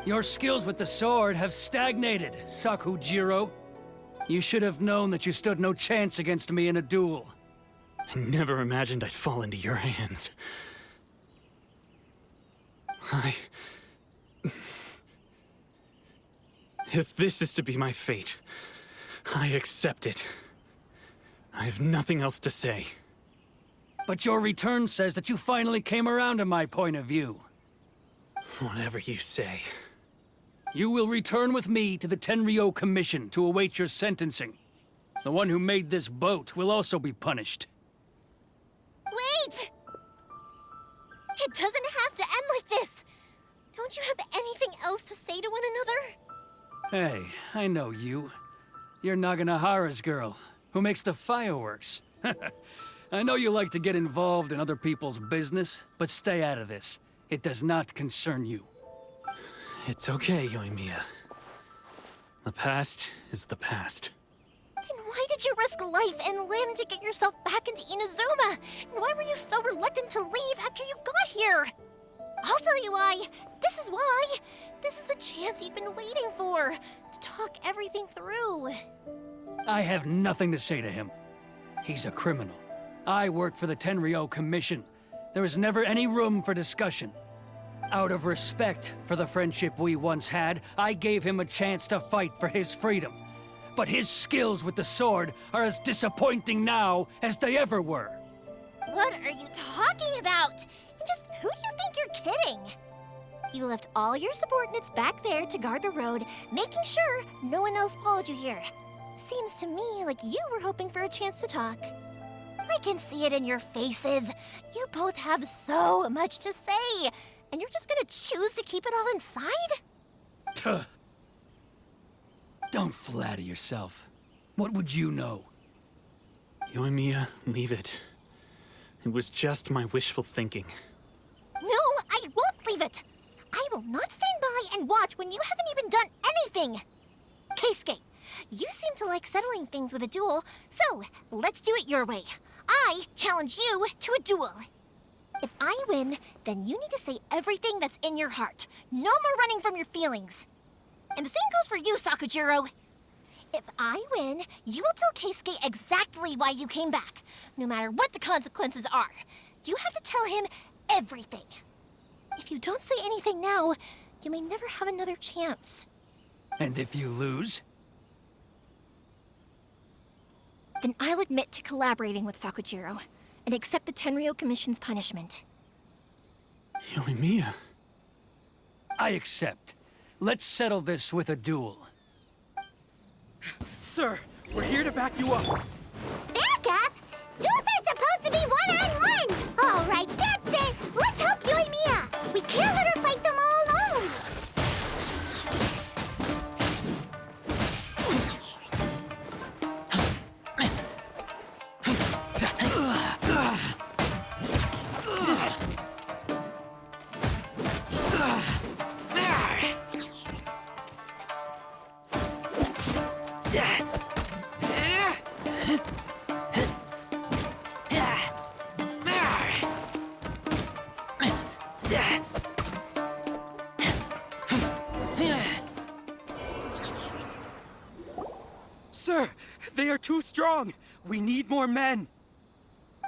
Your skills with the sword have stagnated, Sakujiro. You should have known that you stood no chance against me in a duel. I never imagined I'd fall into your hands. If this is to be my fate, I accept it. I have nothing else to say. But your return says that you finally came around to my point of view. Whatever you say. You will return with me to the Tenryo Commission to await your sentencing. The one who made this boat will also be punished. Wait! It doesn't have to end like this! Don't you have anything else to say to one another? Hey, I know you. You're Naganahara's girl, who makes the fireworks. I know you like to get involved in other people's business, but stay out of this. It does not concern you. It's okay, Yoimiya. The past is the past. Then why did you risk life and limb to get yourself back into Inazuma? And why were you so reluctant to leave after you got here? I'll tell you why. This is why. This is the chance you've been waiting for, to talk everything through. I have nothing to say to him. He's a criminal. I work for the Tenryo Commission. There is never any room for discussion. Out of respect for the friendship we once had, I gave him a chance to fight for his freedom. But his skills with the sword are as disappointing now as they ever were. What are you talking about? And just who do you think you're kidding? You left all your subordinates back there to guard the road, making sure no one else followed you here. Seems to me like you were hoping for a chance to talk. I can see it in your faces. You both have so much to say, and you're just gonna choose to keep it all inside? Tuh. Don't flatter yourself. What would you know? Yoimiya, leave it. It was just my wishful thinking. No, I won't leave it. I will not stand by and watch when you haven't even done anything. Keisuke, you seem to like settling things with a duel, so let's do it your way. I challenge you to a duel. If I win, then you need to say everything that's in your heart. No more running from your feelings. And the same goes for you, Sakujiro. If I win, you will tell Keisuke exactly why you came back, no matter what the consequences are. You have to tell him everything. If you don't say anything now, you may never have another chance. And if you lose? Then I'll admit to collaborating with Sakujiro and accept the Tenryo Commission's punishment. Yoimiya. I accept. Let's settle this with a duel. Sir, we're here to back you up. Back up? Duels are supposed to be one-on-one! All right, that's it! Let's help Yoimiya! We can't let her fight them all alone! Sir, they are too strong. We need more men.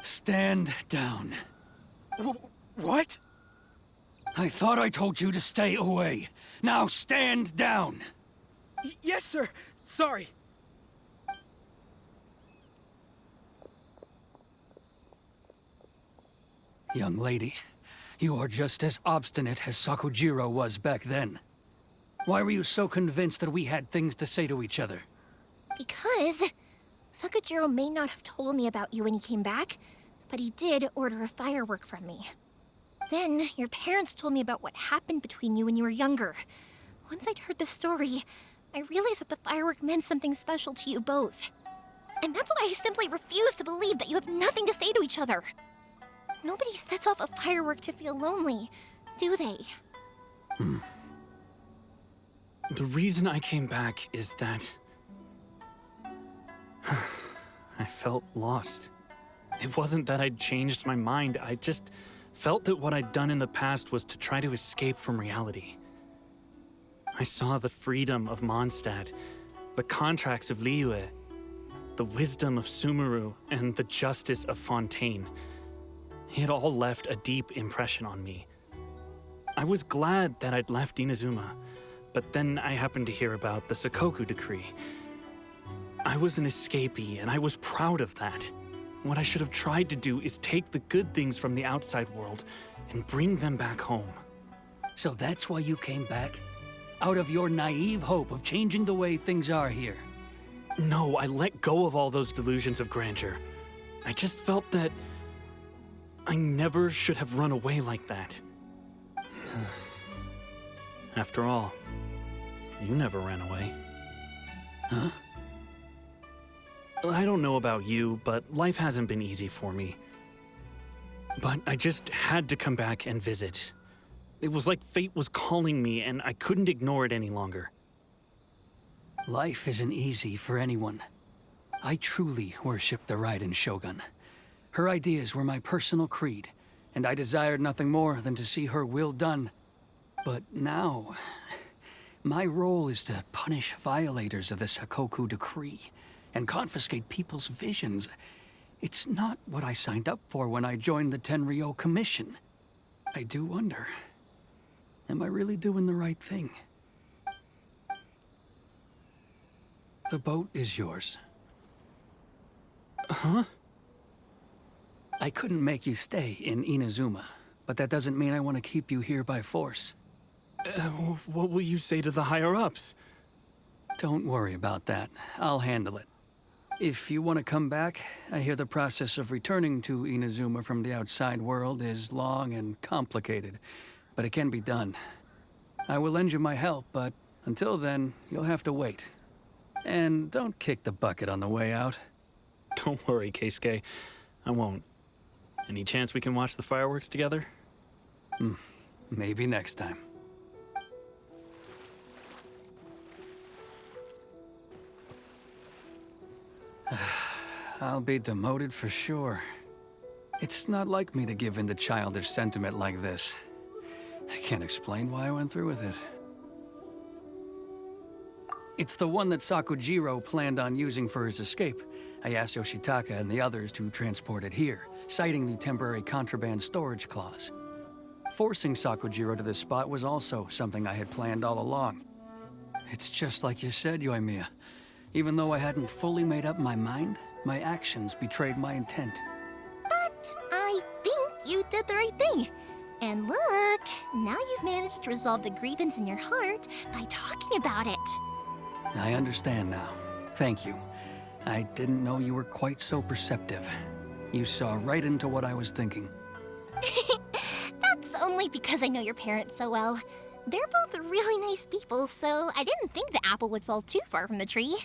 Stand down. What? I thought I told you to stay away. Now stand down. Yes, sir. Sorry. Young lady, you are just as obstinate as Sakujiro was back then. Why were you so convinced that we had things to say to each other? Because Sakujiro may not have told me about you when he came back, but he did order a firework from me. Then your parents told me about what happened between you when you were younger. Once I'd heard the story, I realized that the firework meant something special to you both. And that's why I simply refuse to believe that you have nothing to say to each other. Nobody sets off a firework to feel lonely, do they? The reason I came back is that I felt lost. It wasn't that I'd changed my mind, I just felt that what I'd done in the past was to try to escape from reality. I saw the freedom of Mondstadt, the contracts of Liyue, the wisdom of Sumeru, and the justice of Fontaine. It all left a deep impression on me. I was glad that I'd left Inazuma, but then I happened to hear about the Sakoku decree. I was an escapee, and I was proud of that. What I should have tried to do is take the good things from the outside world and bring them back home. So that's why you came back? Out of your naive hope of changing the way things are here? No, I let go of all those delusions of grandeur. I just felt that I never should have run away like that. After all, you never ran away. Huh? I don't know about you, but life hasn't been easy for me. But I just had to come back and visit. It was like fate was calling me, and I couldn't ignore it any longer. Life isn't easy for anyone. I truly worship the Raiden Shogun. Her ideas were my personal creed, and I desired nothing more than to see her will done. But now, my role is to punish violators of the Sakoku decree and confiscate people's visions. It's not what I signed up for when I joined the Tenryo Commission. I do wonder, am I really doing the right thing? The boat is yours. Huh? I couldn't make you stay in Inazuma, but that doesn't mean I want to keep you here by force. What will you say to the higher-ups? Don't worry about that. I'll handle it. If you want to come back, I hear the process of returning to Inazuma from the outside world is long and complicated, but it can be done. I will lend you my help, but until then, you'll have to wait. And don't kick the bucket on the way out. Don't worry, Keisuke. I won't. Any chance we can watch the fireworks together? Maybe next time. I'll be demoted for sure. It's not like me to give in to childish sentiment like this. I can't explain why I went through with it. It's the one that Sakujiro planned on using for his escape. I asked Yoshitaka and the others to transport it here, citing the temporary contraband storage clause. Forcing Sakujiro to this spot was also something I had planned all along. It's just like you said, Yoimiya. Even though I hadn't fully made up my mind, my actions betrayed my intent. But I think you did the right thing. And look, now you've managed to resolve the grievance in your heart by talking about it. I understand now. Thank you. I didn't know you were quite so perceptive. You saw right into what I was thinking. That's only because I know your parents so well. They're both really nice people, so I didn't think the apple would fall too far from the tree.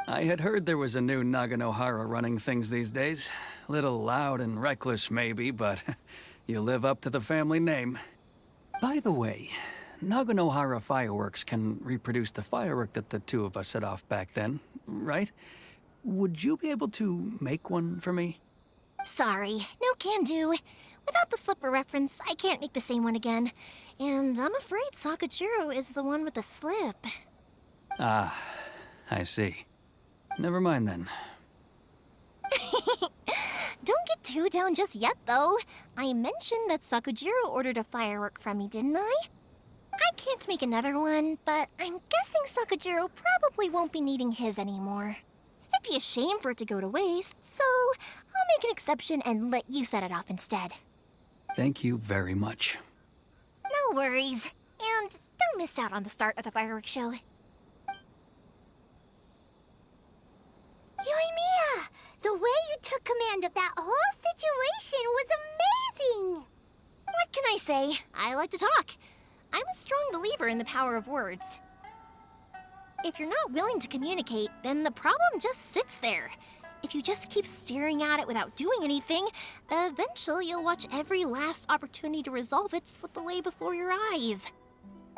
I had heard there was a new Naganohara running things these days. Little loud and reckless, maybe, but you live up to the family name. By the way, Naganohara Fireworks can reproduce the firework that the two of us set off back then, right? Would you be able to make one for me? Sorry, no can do. Without the slipper reference, I can't make the same one again. And I'm afraid Sakujiro is the one with the slip. Ah, I see. Never mind then. Don't get too down just yet, though. I mentioned that Sakujiro ordered a firework from me, didn't I? I can't make another one, but I'm guessing Sakujiro probably won't be needing his anymore. It'd be a shame for it to go to waste, so I'll make an exception and let you set it off instead. Thank you very much. No worries. And don't miss out on the start of the fireworks show. Yoimiya, the way you took command of that whole situation was amazing! What can I say? I like to talk. I'm a strong believer in the power of words. If you're not willing to communicate, then the problem just sits there. If you just keep staring at it without doing anything, eventually you'll watch every last opportunity to resolve it slip away before your eyes.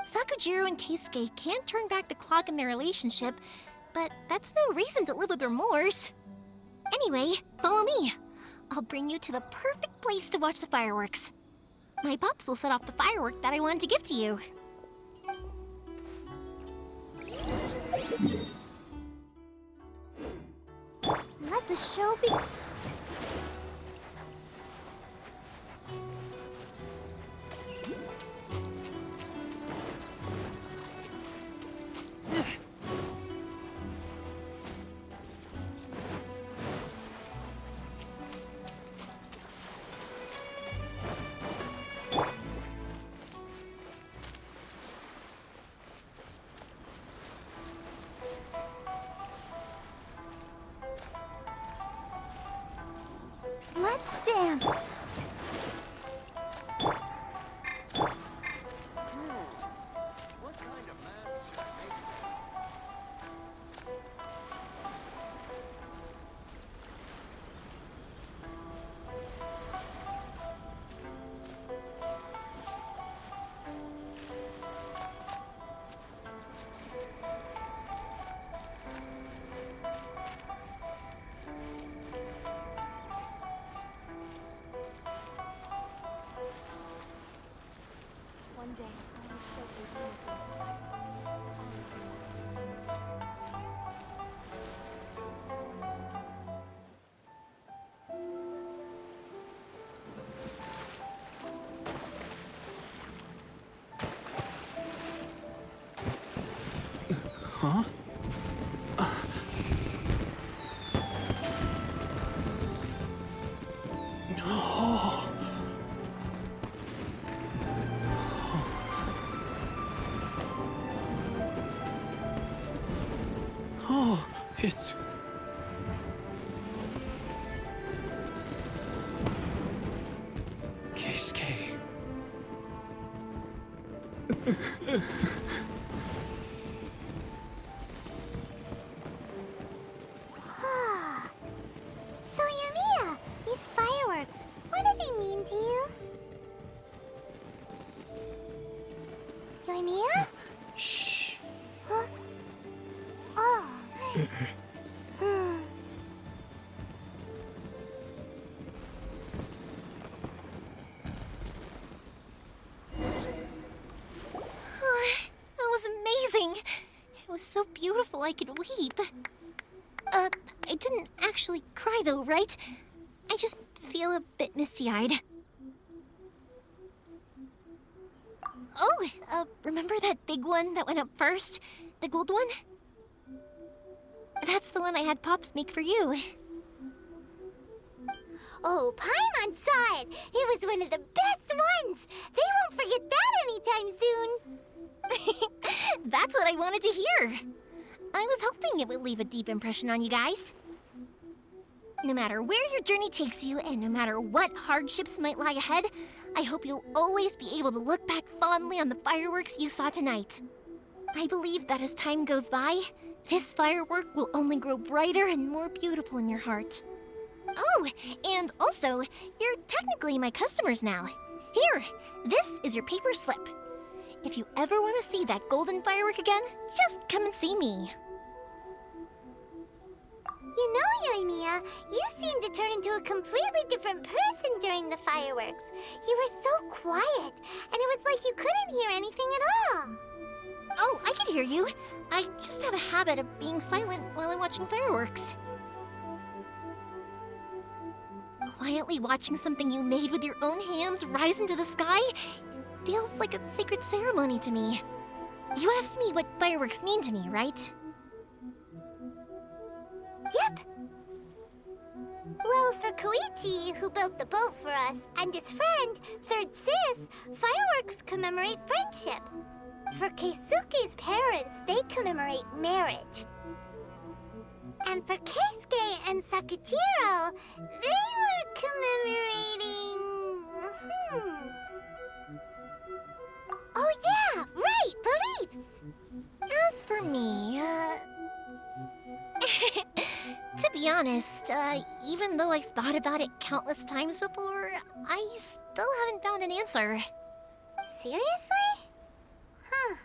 Sakujiro and Keisuke can't turn back the clock in their relationship, but that's no reason to live with remorse. Anyway, follow me. I'll bring you to the perfect place to watch the fireworks. My pops will set off the firework that I wanted to give to you. Let the show be. Let's dance. One day, I will showcase innocence to all of you. Huh? Oh. Oh, it's... Keisuke. So, Yumiya, these fireworks, what do they mean to you? Yumiya? Shh. Huh? Oh. That was amazing. It was so beautiful I could weep. I didn't actually cry though, right? I just feel a bit misty-eyed. Oh, remember that big one that went up first? The gold one? That's the one I had Pops make for you. Oh, Paimon saw it. It was one of the best ones. They won't forget that anytime soon. That's what I wanted to hear. I was hoping it would leave a deep impression on you guys. No matter where your journey takes you, and no matter what hardships might lie ahead, I hope you'll always be able to look back fondly on the fireworks you saw tonight. I believe that as time goes by, this firework will only grow brighter and more beautiful in your heart. Oh, and also, you're technically my customers now. Here, this is your paper slip. If you ever want to see that golden firework again, just come and see me. You know, Yumiya, you seemed to turn into a completely different person during the fireworks. You were so quiet, and it was like you couldn't hear anything at all. Oh, I can hear you. I just have a habit of being silent while I'm watching fireworks. Quietly watching something you made with your own hands rise into the sky, it feels like a sacred ceremony to me. You asked me what fireworks mean to me, right? Yep. Well, for Koichi, who built the boat for us, and his friend, Third Sis, fireworks commemorate friendship. For Keisuke's parents, they commemorate marriage. And for Keisuke and Sakujiro, they were commemorating... Oh yeah, right, beliefs! As for me, to be honest, even though I've thought about it countless times before, I still haven't found an answer. Seriously? Huh.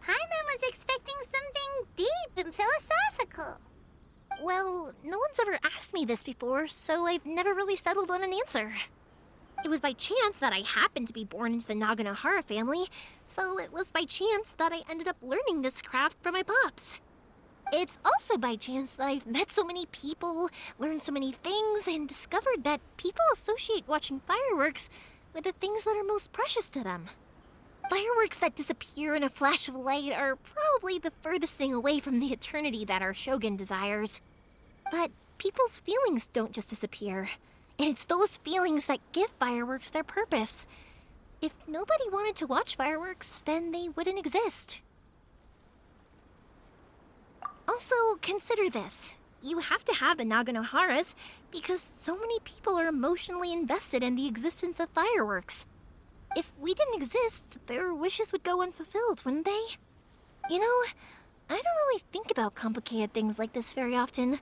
Paimon was expecting something deep and philosophical. Well, no one's ever asked me this before, so I've never really settled on an answer. It was by chance that I happened to be born into the Naganohara family, so it was by chance that I ended up learning this craft from my pops. It's also by chance that I've met so many people, learned so many things, and discovered that people associate watching fireworks with the things that are most precious to them. Fireworks that disappear in a flash of light are probably the furthest thing away from the eternity that our shogun desires. But people's feelings don't just disappear, and it's those feelings that give fireworks their purpose. If nobody wanted to watch fireworks, then they wouldn't exist. Also, consider this. You have to have the Naganoharas because so many people are emotionally invested in the existence of fireworks. If we didn't exist, their wishes would go unfulfilled, wouldn't they? You know, I don't really think about complicated things like this very often.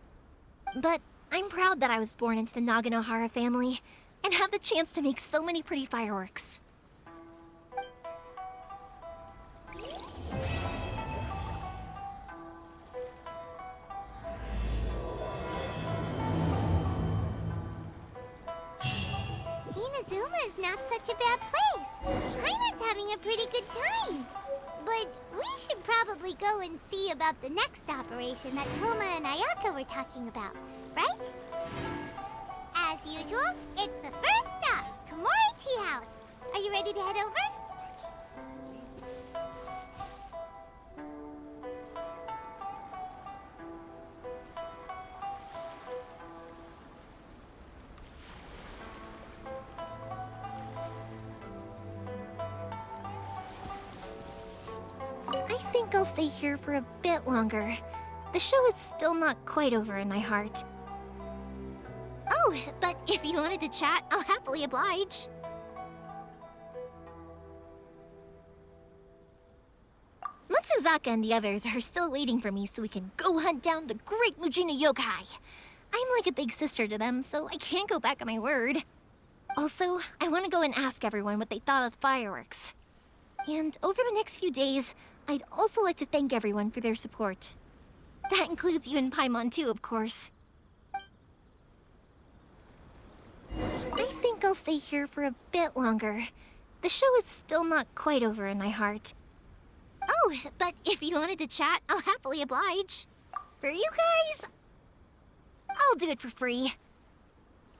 But I'm proud that I was born into the Naganohara family and have the chance to make so many pretty fireworks. Inazuma is not such a bad place. Paimon's having a pretty good time. But we should probably go and see about the next operation that Toma and Ayaka were talking about, right? As usual, it's the first stop, Komori Tea House. Are you ready to head over? I think I'll stay here for a bit longer. The show is still not quite over in my heart. Oh, but if you wanted to chat, I'll happily oblige. Matsuzaka and the others are still waiting for me so we can go hunt down the great Mujina yokai. I'm like a big sister to them, so I can't go back on my word. Also, I want to go and ask everyone what they thought of the fireworks. And over the next few days, I'd also like to thank everyone for their support. That includes you and Paimon too, of course. I think I'll stay here for a bit longer. The show is still not quite over in my heart. Oh, but if you wanted to chat, I'll happily oblige. For you guys, I'll do it for free.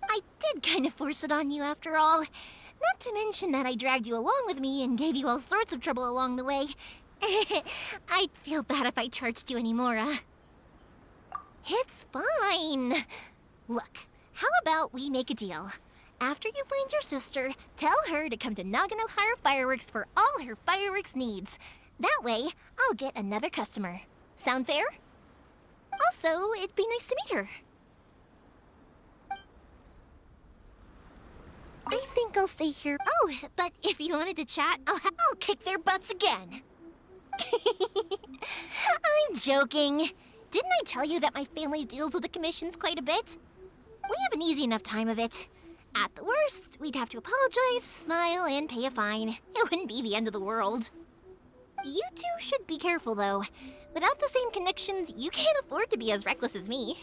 I did kind of force it on you after all. Not to mention that I dragged you along with me and gave you all sorts of trouble along the way. I'd feel bad if I charged you anymore, It's fine. Look, how about we make a deal? After you find your sister, tell her to come to Naganohara Fireworks for all her fireworks needs. That way, I'll get another customer. Sound fair? Also, it'd be nice to meet her. I think I'll stay here. Oh, but if you wanted to chat, I'll kick their butts again. I'm joking. Didn't I tell you that my family deals with the commissions quite a bit? We have an easy enough time of it. At the worst, we'd have to apologize, smile, and pay a fine. It wouldn't be the end of the world. You two should be careful, though. Without the same connections, you can't afford to be as reckless as me.